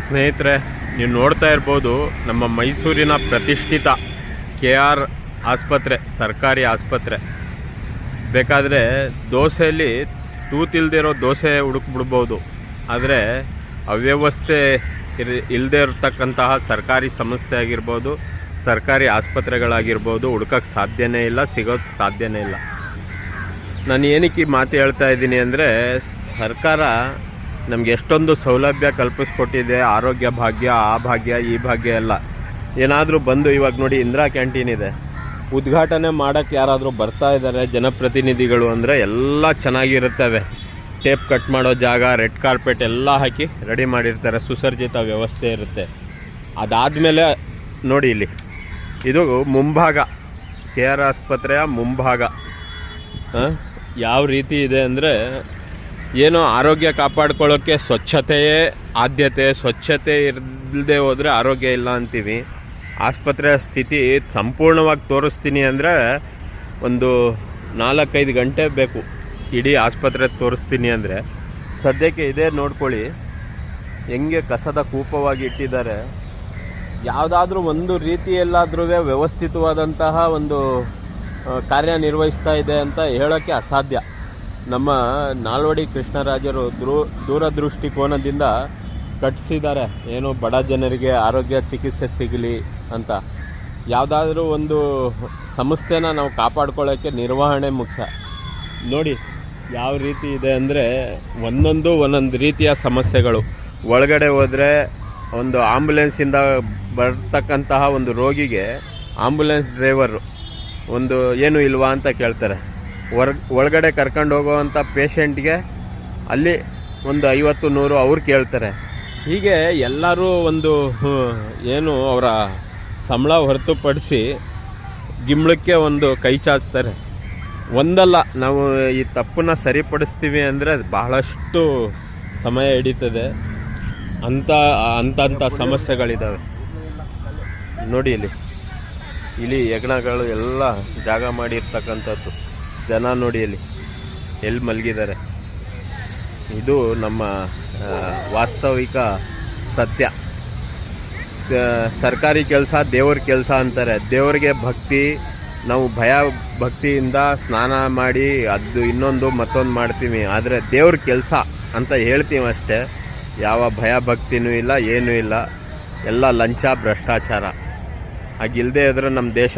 ಸ್ನೇಹಿತರೆ, ನೀವು ನೋಡ್ತಾ ಇರ್ಬೋದು ನಮ್ಮ ಮೈಸೂರಿನ ಪ್ರತಿಷ್ಠಿತ KR ಆಸ್ಪತ್ರೆ, ಸರ್ಕಾರಿ ಆಸ್ಪತ್ರೆ. ಬೇಕಾದರೆ ದೋಸೆಯಲ್ಲಿ ತೂತಿಲ್ದಿರೋ ದೋಸೆ ಹುಡುಕ್ಬಿಡ್ಬೋದು. ಆದರೆ ಅವ್ಯವಸ್ಥೆ ಇಲ್ಲದೆ ಇರತಕ್ಕಂತಹ ಸರ್ಕಾರಿ ಸಂಸ್ಥೆ ಆಗಿರ್ಬೋದು, ಸರ್ಕಾರಿ ಆಸ್ಪತ್ರೆಗಳಾಗಿರ್ಬೋದು ಹುಡ್ಕೋಕ್ಕೆ ಸಾಧ್ಯನೇ ಇಲ್ಲ, ಸಿಗೋಕ್ಕೆ ಸಾಧ್ಯನೇ ಇಲ್ಲ. ನಾನು ಏನಕ್ಕೆ ಈ ಮಾತು ಹೇಳ್ತಾ ಇದ್ದೀನಿ ಅಂದರೆ, ಸರ್ಕಾರ ನಮಗೆ ಎಷ್ಟೊಂದು ಸೌಲಭ್ಯ ಕಲ್ಪಿಸ್ಕೊಟ್ಟಿದೆ. ಆರೋಗ್ಯ ಭಾಗ್ಯ, ಆ ಭಾಗ್ಯ, ಈ ಭಾಗ್ಯ ಎಲ್ಲ. ಏನಾದರೂ ಬಂದು ಇವಾಗ ನೋಡಿ ಇಂದಿರಾ ಕ್ಯಾಂಟೀನ್ ಇದೆ, ಉದ್ಘಾಟನೆ ಮಾಡೋಕ್ಕೆ ಯಾರಾದರೂ ಬರ್ತಾ ಇದ್ದಾರೆ ಜನಪ್ರತಿನಿಧಿಗಳು ಅಂದರೆ ಎಲ್ಲ ಚೆನ್ನಾಗಿರುತ್ತವೆ. ಟೇಪ್ ಕಟ್ ಮಾಡೋ ಜಾಗ, ರೆಡ್ ಕಾರ್ಪೆಟ್ ಎಲ್ಲ ಹಾಕಿ ರೆಡಿ ಮಾಡಿರ್ತಾರೆ, ಸುಸರ್ಜಿತ ವ್ಯವಸ್ಥೆ ಇರುತ್ತೆ. ಅದಾದಮೇಲೆ ನೋಡಿ ಇಲ್ಲಿ ಇದು ಮುಂಭಾಗ, KR ಆಸ್ಪತ್ರೆಯ ಮುಂಭಾಗ ಯಾವ ರೀತಿ ಇದೆ ಅಂದರೆ, ಏನೋ ಆರೋಗ್ಯ ಕಾಪಾಡ್ಕೊಳ್ಳೋಕ್ಕೆ ಸ್ವಚ್ಛತೆಯೇ ಆದ್ಯತೆ. ಸ್ವಚ್ಛತೆ ಇಲ್ಲದೆ ಹೋದರೆ ಆರೋಗ್ಯ ಇಲ್ಲ ಅಂತೀವಿ. ಆಸ್ಪತ್ರೆಯ ಸ್ಥಿತಿ ಸಂಪೂರ್ಣವಾಗಿ ತೋರಿಸ್ತೀನಿ ಅಂದರೆ ಒಂದು 4-5 ಗಂಟೆ ಬೇಕು ಇಡೀ ಆಸ್ಪತ್ರೆ ತೋರಿಸ್ತೀನಿ ಅಂದರೆ. ಸದ್ಯಕ್ಕೆ ಇದೇ ನೋಡ್ಕೊಳ್ಳಿ ಹೆಂಗೆ ಕಸದ ಕೂಪವಾಗಿ ಇಟ್ಟಿದ್ದಾರೆ. ಯಾವುದಾದ್ರೂ ಒಂದು ರೀತಿಯಲ್ಲಾದ್ರೂ ವ್ಯವಸ್ಥಿತವಾದಂತಹ ಒಂದು ಕಾರ್ಯನಿರ್ವಹಿಸ್ತಾ ಇದೆ ಅಂತ ಹೇಳೋಕ್ಕೆ ಅಸಾಧ್ಯ. ನಮ್ಮ ನಾಲ್ವಡಿ ಕೃಷ್ಣರಾಜರು ದೂರದೃಷ್ಟಿಕೋನದಿಂದ ಕಟ್ಟಿಸಿದ್ದಾರೆ, ಏನು ಬಡ ಜನರಿಗೆ ಆರೋಗ್ಯ ಚಿಕಿತ್ಸೆ ಸಿಗಲಿ ಅಂತ. ಯಾವುದಾದ್ರೂ ಒಂದು ಸಂಸ್ಥೆನ ನಾವು ಕಾಪಾಡ್ಕೊಳ್ಳೋಕ್ಕೆ ನಿರ್ವಹಣೆ ಮುಖ್ಯ. ನೋಡಿ ಯಾವ ರೀತಿ ಇದೆ ಅಂದರೆ, ಒಂದೊಂದು ರೀತಿಯ ಸಮಸ್ಯೆಗಳು. ಒಳಗಡೆ ಹೋದರೆ ಒಂದು ಆಂಬುಲೆನ್ಸಿಂದ ಬರ್ತಕ್ಕಂತಹ ಒಂದು ರೋಗಿಗೆ ಆಂಬುಲೆನ್ಸ್ ಡ್ರೈವರು ಒಂದು ಏನು ಇಲ್ವಾ ಅಂತ ಕೇಳ್ತಾರೆ. ಒಳಗಡೆ ಕರ್ಕೊಂಡು ಹೋಗೋವಂಥ ಪೇಷೆಂಟ್ಗೆ ಅಲ್ಲಿ ಒಂದು 50-100 ಅವ್ರು ಕೇಳ್ತಾರೆ. ಹೀಗೆ ಎಲ್ಲರೂ ಒಂದು ಏನು ಅವರ ಸಂಬಳ ಹೊರತುಪಡಿಸಿ ಗಿಂಬಳಕ್ಕೆ ಒಂದು ಕೈ ಚಾಚ್ತಾರೆ. ಒಂದಲ್ಲ, ನಾವು ಈ ತಪ್ಪನ್ನ ಸರಿಪಡಿಸ್ತೀವಿ ಅಂದರೆ ಬಹಳಷ್ಟು ಸಮಯ ಹಿಡಿತದೆ. ಅಂಥ ಸಮಸ್ಯೆಗಳಿದ್ದಾವೆ. ನೋಡಿ ಇಲ್ಲಿ ಹೆಗ್ಣಗಳು ಎಲ್ಲ ಜಾಗ ಮಾಡಿರ್ತಕ್ಕಂಥದ್ದು. ಜನ ನೋಡಿ ಎಲ್ಲಿ ಮಲಗಿದ್ದಾರೆ. ಇದು ನಮ್ಮ ವಾಸ್ತವಿಕ ಸತ್ಯ. ಸರ್ಕಾರಿ ಕೆಲಸ ದೇವ್ರ ಕೆಲಸ ಅಂತಾರೆ. ದೇವರಿಗೆ ಭಕ್ತಿ, ನಾವು ಭಯ ಭಕ್ತಿಯಿಂದ ಸ್ನಾನ ಮಾಡಿ ಅದು ಇನ್ನೊಂದು ಮತ್ತೊಂದು ಮಾಡ್ತೀವಿ. ಆದರೆ ದೇವ್ರ ಕೆಲಸ ಅಂತ ಹೇಳ್ತೀವಿ ಅಷ್ಟೇ. ಯಾವ ಭಯ ಭಕ್ತಿನೂ ಇಲ್ಲ, ಏನೂ ಇಲ್ಲ. ಎಲ್ಲ ಲಂಚ ಭ್ರಷ್ಟಾಚಾರ. ಹಾಗಿಲ್ಲದೆ ಇದ್ರೆ ನಮ್ಮ ದೇಶ